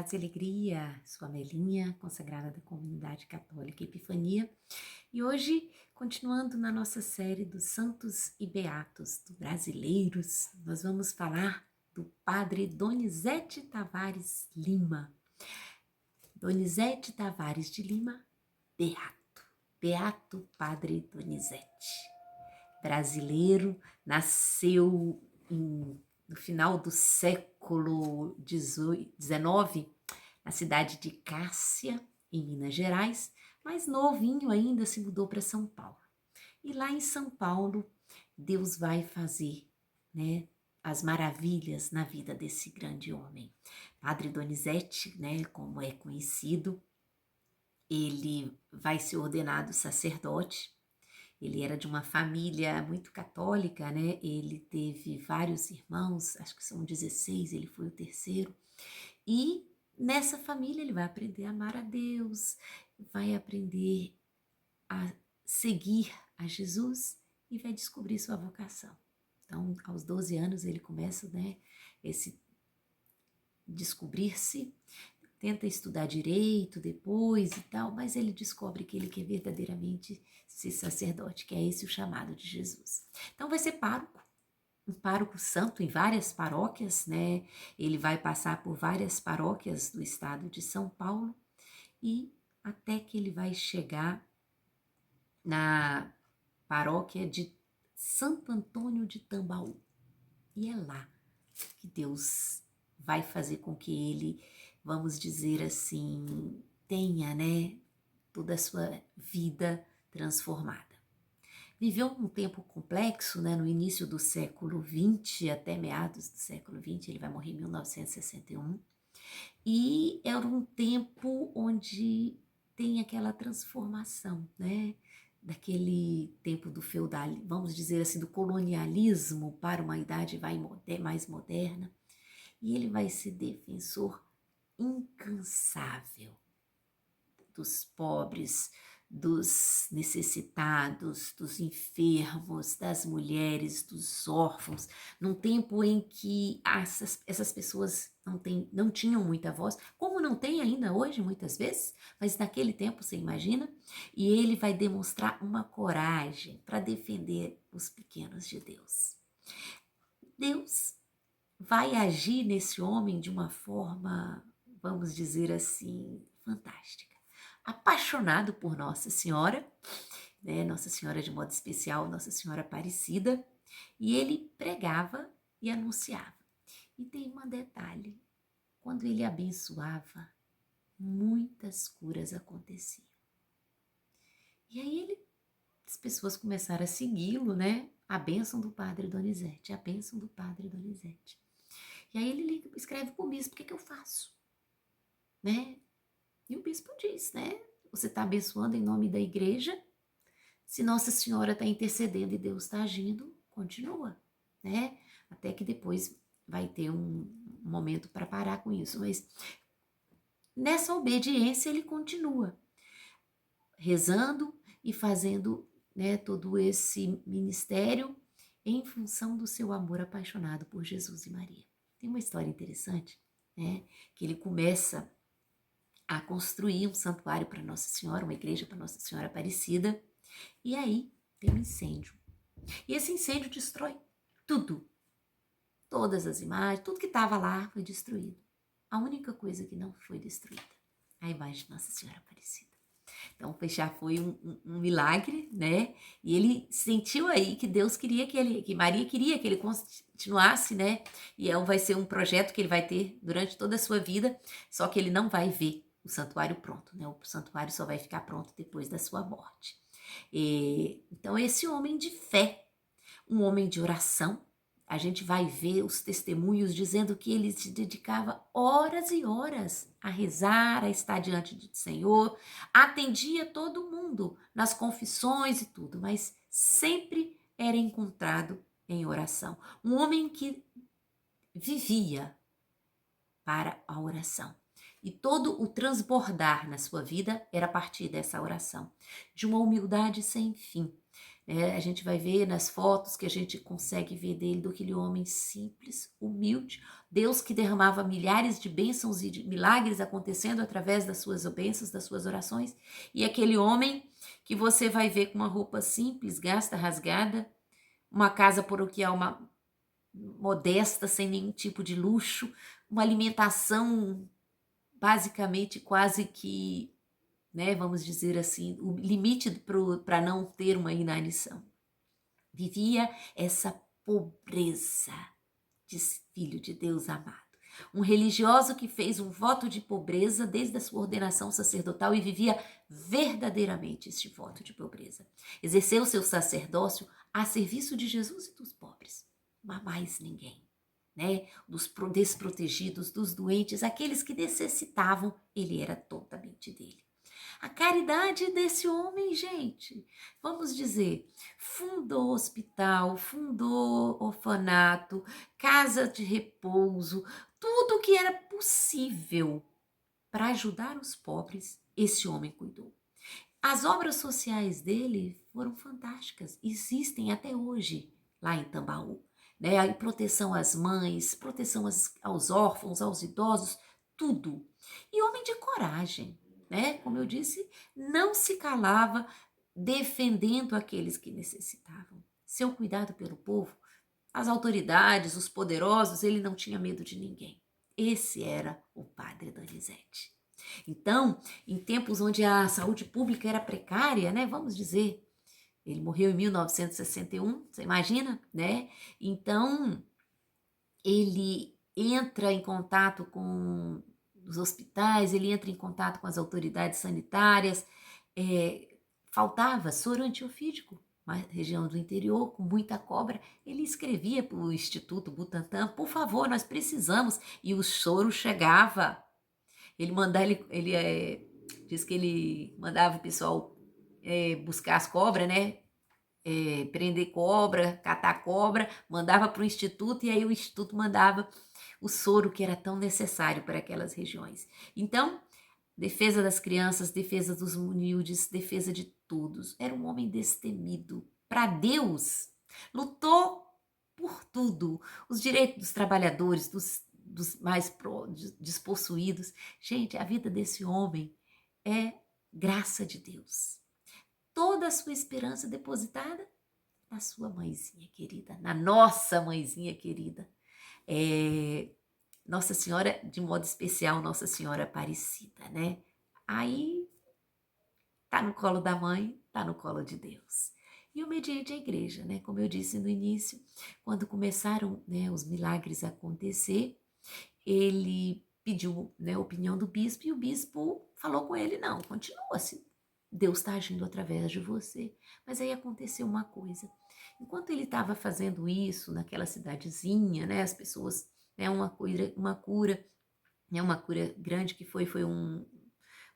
paz e alegria, sua Melinha, consagrada da Comunidade Católica Epifania. E hoje, continuando na nossa série dos Santos e Beatos, dos brasileiros, nós vamos falar do Padre Donizete Tavares Lima. Donizete Tavares de Lima, beato, beato Padre Donizete. Brasileiro, nasceu no final do século XIX, na cidade de Cássia, em Minas Gerais, mas novinho ainda se mudou para São Paulo. E lá em São Paulo, Deus vai fazer, né, as maravilhas na vida desse grande homem. Padre Donizete, né, como é conhecido, ele vai ser ordenado sacerdote. Ele era de uma família muito católica, né? Ele teve vários irmãos, acho que são 16, ele foi o terceiro. E nessa família ele vai aprender a amar a Deus, vai aprender a seguir a Jesus e vai descobrir sua vocação. Então, aos 12 anos ele começa, né, esse descobrir-se, tenta estudar direito depois e tal, mas ele descobre que ele quer verdadeiramente ser sacerdote, que é esse o chamado de Jesus. Então vai ser pároco, um pároco santo em várias paróquias, né? Ele vai passar por várias paróquias do estado de São Paulo e até que ele vai chegar na paróquia de Santo Antônio de Tambaú. E é lá que Deus vai fazer com que ele, vamos dizer assim, tenha, né, toda a sua vida transformada. Viveu um tempo complexo, né, no início do século XX até meados do século XX, ele vai morrer em 1961, e era um tempo onde tem aquela transformação, né, daquele tempo do feudalismo, vamos dizer assim, do colonialismo para uma idade mais moderna, e ele vai ser defensor incansável dos pobres, dos necessitados, dos enfermos, das mulheres, dos órfãos, num tempo em que essas pessoas não tinham muita voz, como não tem ainda hoje muitas vezes, mas naquele tempo você imagina, e ele vai demonstrar uma coragem para defender os pequenos de Deus. Deus vai agir nesse homem de uma forma, vamos dizer assim, fantástica. Apaixonado por Nossa Senhora, né? Nossa Senhora de modo especial, Nossa Senhora Aparecida, e ele pregava e anunciava. E tem um detalhe, quando ele abençoava, muitas curas aconteciam. E aí as pessoas começaram a segui-lo, né? A bênção do Padre Donizete, a bênção do Padre Donizete. E aí ele escreve para o bispo, o que eu faço? Né? E o bispo diz, né? Você está abençoando em nome da igreja, se Nossa Senhora está intercedendo e Deus está agindo, continua, né? Até que depois vai ter um momento para parar com isso, mas nessa obediência ele continua rezando e fazendo, né, todo esse ministério em função do seu amor apaixonado por Jesus e Maria. Tem uma história interessante, né, que ele começa a construir um santuário para Nossa Senhora, uma igreja para Nossa Senhora Aparecida, e aí tem um incêndio. E esse incêndio destrói tudo. Todas as imagens, tudo que estava lá foi destruído. A única coisa que não foi destruída, a imagem de Nossa Senhora Aparecida. Então já foi um milagre, né? E ele sentiu aí que Deus queria que Maria queria que ele continuasse, né? E vai ser um projeto que ele vai ter durante toda a sua vida, só que ele não vai ver o santuário pronto, né? O santuário só vai ficar pronto depois da sua morte. Então esse homem de fé, um homem de oração, a gente vai ver os testemunhos dizendo que ele se dedicava horas e horas a rezar, a estar diante do Senhor, atendia todo mundo nas confissões e tudo, mas sempre era encontrado em oração. Um homem que vivia para a oração. E todo o transbordar na sua vida era a partir dessa oração, de uma humildade sem fim. A gente vai ver nas fotos que a gente consegue ver dele, do aquele homem simples, humilde, Deus que derramava milhares de bênçãos e de milagres acontecendo através das suas bênçãos, das suas orações, e aquele homem que você vai ver com uma roupa simples, gasta, rasgada, uma casa paroquial modesta, sem nenhum tipo de luxo, uma alimentação basicamente quase que, né, vamos dizer assim, o limite para não ter uma inanição. Vivia essa pobreza de filho de Deus amado. Um religioso que fez um voto de pobreza desde a sua ordenação sacerdotal e vivia verdadeiramente este voto de pobreza. Exerceu seu sacerdócio a serviço de Jesus e dos pobres, mas mais ninguém. Né? Dos desprotegidos, dos doentes, aqueles que necessitavam, ele era totalmente dele. A caridade desse homem, gente, vamos dizer, fundou hospital, fundou orfanato, casa de repouso, tudo que era possível para ajudar os pobres, esse homem cuidou. As obras sociais dele foram fantásticas, existem até hoje lá em Tambaú. Né? A proteção às mães, proteção aos órfãos, aos idosos, tudo. E homem de coragem, né? Como eu disse, não se calava defendendo aqueles que necessitavam. Seu cuidado pelo povo, as autoridades, os poderosos, ele não tinha medo de ninguém. Esse era o padre Donizete. Então, em tempos onde a saúde pública era precária, né? Vamos dizer, ele morreu em 1961, você imagina, né? Então, ele entra em contato com os hospitais, ele entra em contato com as autoridades sanitárias. Faltava soro antiofídico, uma região do interior com muita cobra. Ele escrevia para o Instituto Butantan, por favor, nós precisamos. E o soro chegava. Diz que ele mandava o pessoal buscar as cobras, né? Prender cobra, catar cobra, mandava para o instituto e aí o instituto mandava o soro que era tão necessário para aquelas regiões. Então, defesa das crianças, defesa dos humildes, defesa de todos. Era um homem destemido. Para Deus, lutou por tudo. Os direitos dos trabalhadores, dos mais despossuídos. Gente, a vida desse homem é graça de Deus. Toda a sua esperança depositada na sua mãezinha querida, na nossa mãezinha querida. Nossa Senhora, de modo especial, Nossa Senhora Aparecida, né? Aí, tá no colo da mãe, tá no colo de Deus. E obediente à igreja, né? Como eu disse no início, quando começaram, né, os milagres a acontecer, ele pediu, né, a opinião do bispo e o bispo falou com ele, não, continua assim. Deus está agindo através de você. Mas aí aconteceu uma coisa. Enquanto ele estava fazendo isso naquela cidadezinha, né, as pessoas, né, uma cura grande que foi um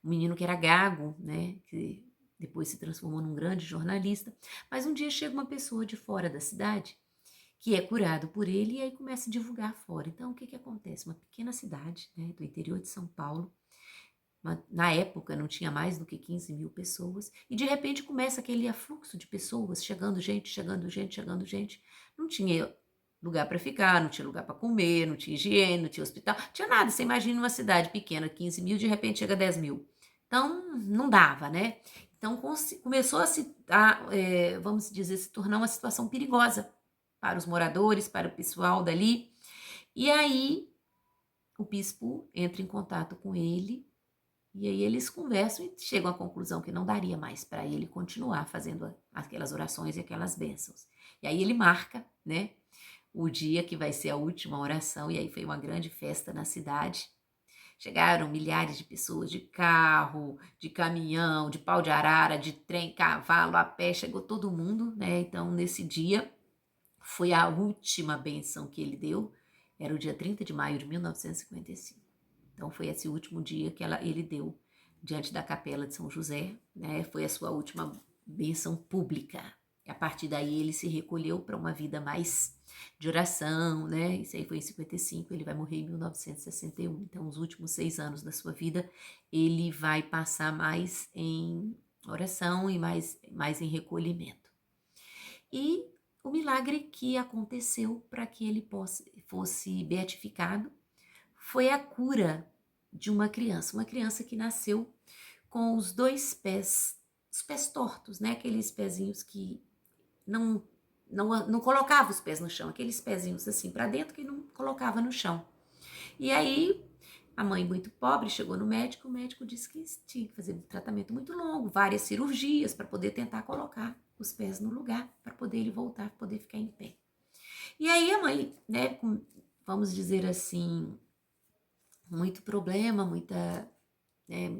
menino que era gago, né, que depois se transformou num grande jornalista. Mas um dia chega uma pessoa de fora da cidade que é curado por ele e aí começa a divulgar fora. Então, o que acontece? Uma pequena cidade, né, do interior de São Paulo, na época não tinha mais do que 15 mil pessoas, e de repente começa aquele afluxo de pessoas, chegando gente. Não tinha lugar para ficar, não tinha lugar para comer, não tinha higiene, não tinha hospital, não tinha nada. Você imagina uma cidade pequena, 15 mil, de repente chega a 10 mil. Então, não dava, né? Então, começou vamos dizer, se tornar uma situação perigosa para os moradores, para o pessoal dali. E aí, o bispo entra em contato com ele, e aí eles conversam e chegam à conclusão que não daria mais para ele continuar fazendo aquelas orações e aquelas bênçãos. E aí ele marca, né, o dia que vai ser a última oração, e aí foi uma grande festa na cidade. Chegaram milhares de pessoas, de carro, de caminhão, de pau de arara, de trem, cavalo, a pé, chegou todo mundo, né? Então, nesse dia, foi a última bênção que ele deu, era o dia 30 de maio de 1955. Então, foi esse último dia que ele deu diante da capela de São José, né? Foi a sua última bênção pública. A partir daí ele se recolheu para uma vida mais de oração, né? Isso aí foi em 55, ele vai morrer em 1961. Então, os últimos 6 anos da sua vida, ele vai passar mais em oração e mais em recolhimento. E o milagre que aconteceu para que ele fosse beatificado foi a cura de uma criança que nasceu com os 2 pés, os pés tortos, né? Aqueles pezinhos que não colocava os pés no chão, aqueles pezinhos assim para dentro que não colocava no chão. E aí a mãe muito pobre chegou no médico, o médico disse que tinha que fazer um tratamento muito longo, várias cirurgias para poder tentar colocar os pés no lugar, para poder ele voltar, poder ficar em pé. E aí a mãe, né, com, vamos dizer assim, muito problema, muita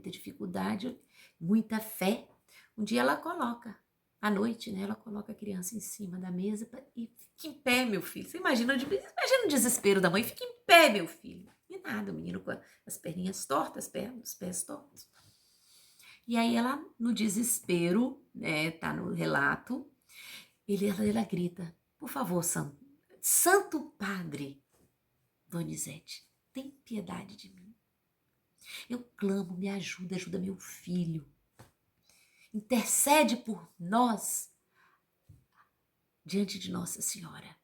dificuldade, muita fé, um dia ela coloca, à noite, né, ela coloca a criança em cima da mesa e fica em pé, meu filho. Você imagina o desespero da mãe, fica em pé, meu filho. E nada, o menino com as perninhas tortas, os pés tortos. E aí ela, no desespero, né, tá no relato, ela grita, por favor, Santo Padre Donizete, tem piedade de mim. Eu clamo, me ajuda, ajuda meu filho. Intercede por nós diante de Nossa Senhora.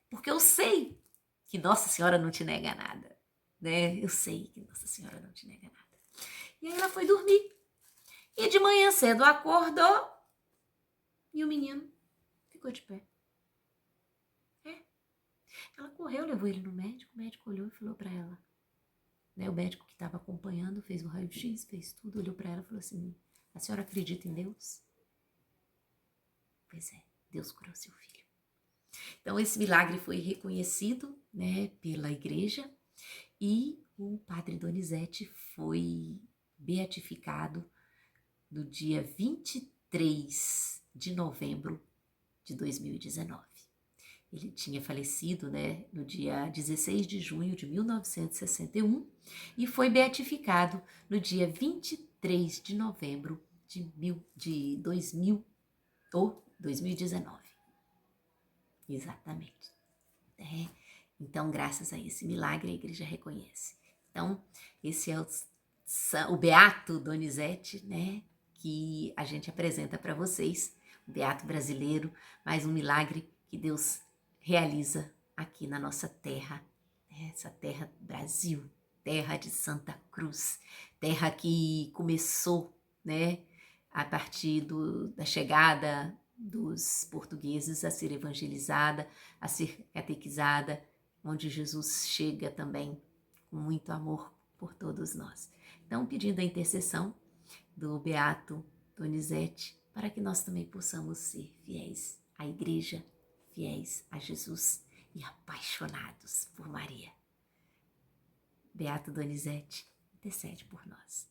Porque eu sei que Nossa Senhora não te nega nada, né? Eu sei que Nossa Senhora não te nega nada. E aí ela foi dormir. E de manhã cedo acordou e o menino ficou de pé. Ela correu, levou ele no médico, o médico olhou e falou para ela. Né, o médico que estava acompanhando fez o raio-x, fez tudo, olhou para ela e falou assim, a senhora acredita em Deus? Pois é, Deus curou seu filho. Então esse milagre foi reconhecido, né, pela igreja e o padre Donizete foi beatificado no dia 23 de novembro de 2019. Ele tinha falecido, né, no dia 16 de junho de 1961 e foi beatificado no dia 23 de novembro de 2019. Exatamente. Então, graças a esse milagre, a igreja reconhece. Então, esse é o Beato Donizete, né, que a gente apresenta para vocês, o Beato brasileiro, mais um milagre que Deus realiza aqui na nossa terra, essa terra Brasil, terra de Santa Cruz, terra que começou, né, a partir da chegada dos portugueses a ser evangelizada, a ser catequizada, onde Jesus chega também com muito amor por todos nós. Então, pedindo a intercessão do Beato Donizete, para que nós também possamos ser fiéis à igreja, fiéis a Jesus e apaixonados por Maria. Beato Donizete, intercede por nós.